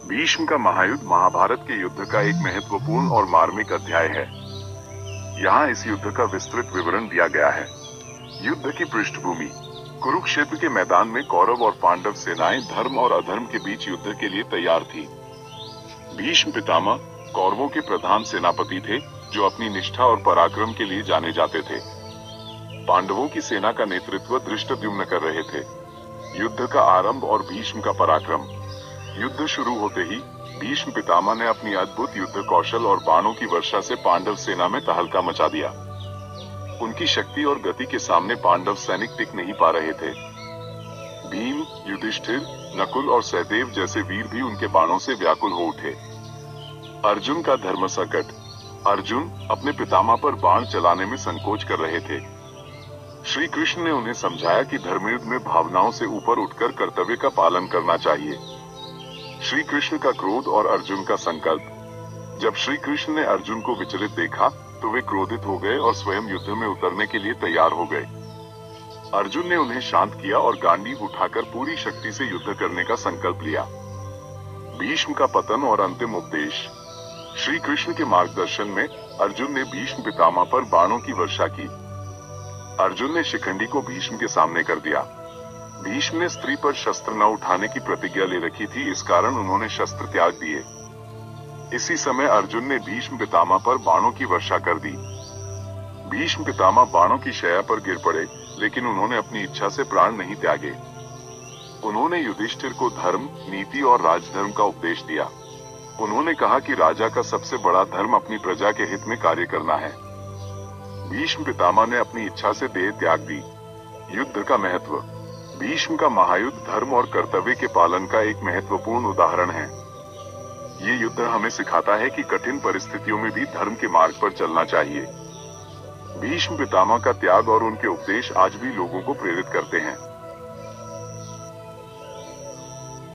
भीष्म का महायुद्ध महाभारत के युद्ध का एक महत्वपूर्ण और मार्मिक अध्याय है। यहाँ इस युद्ध का विस्तृत विवरण दिया गया है। युद्ध की पृष्ठभूमि। कुरुक्षेत्र के मैदान में कौरव और पांडव सेनाएं धर्म और अधर्म के बीच युद्ध के लिए तैयार थी। भीष्म पितामह कौरवों के प्रधान सेनापति थे, जो अपनी निष्ठा और पराक्रम के लिए जाने जाते थे। पांडवों की सेना का नेतृत्व धृष्टद्युम्न कर रहे थे। युद्ध का आरंभ और भीष्म का पराक्रम। युद्ध शुरू होते ही भीष्म पितामह ने अपनी अद्भुत युद्ध कौशल और बाणों की वर्षा से पांडव सेना में तहलका मचा दिया। उनकी शक्ति और गति के सामने पांडव सैनिक टिक नहीं पा रहे थे। भीम, युधिष्ठिर, नकुल और सहदेव जैसे वीर भी उनके बाणों से व्याकुल हो उठे। अर्जुन का धर्म संकट। अर्जुन अपने पितामह पर बाण चलाने में संकोच कर रहे थे। श्री कृष्ण ने उन्हें समझाया कि धर्मयुद्ध में भावनाओं से ऊपर उठकर कर्तव्य का पालन करना चाहिए। श्री कृष्ण का क्रोध और अर्जुन का संकल्प। जब श्री कृष्ण ने अर्जुन को विचलित देखा तो वे क्रोधित हो गए और स्वयं युद्ध में उतरने के लिए तैयार हो गए। अर्जुन ने उन्हें शांत किया और गांडीव उठाकर पूरी शक्ति से युद्ध करने का संकल्प लिया। भीष्म का पतन और अंतिम उपदेश। श्री कृष्ण के मार्गदर्शन में अर्जुन ने भीष्म पितामह पर बाणों की वर्षा की। अर्जुन ने शिखंडी को भीष्म के सामने कर दिया। भीष्म ने स्त्री पर शस्त्र न उठाने की प्रतिज्ञा ले रखी थी, इस कारण उन्होंने शस्त्र त्याग दिए। इसी समय अर्जुन ने भीष्म पितामह पर बाणों की वर्षा कर दी। भीष्म पितामह बाणों की शैया पर गिर पड़े, लेकिन उन्होंने अपनी इच्छा से प्राण नहीं त्यागे। उन्होंने युधिष्ठिर को धर्म, नीति और राजधर्म का उपदेश दिया। उन्होंने कहा कि राजा का सबसे बड़ा धर्म अपनी प्रजा के हित में कार्य करना है। भीष्म पितामह ने अपनी इच्छा से देह त्याग दी। युद्ध का महत्व। भीष्म का महायुद्ध धर्म और कर्तव्य के पालन का एक महत्वपूर्ण उदाहरण है। ये युद्ध हमें सिखाता है कि कठिन परिस्थितियों में भी धर्म के मार्ग पर चलना चाहिए। भीष्म पितामह का त्याग और उनके उपदेश आज भी लोगों को प्रेरित करते हैं।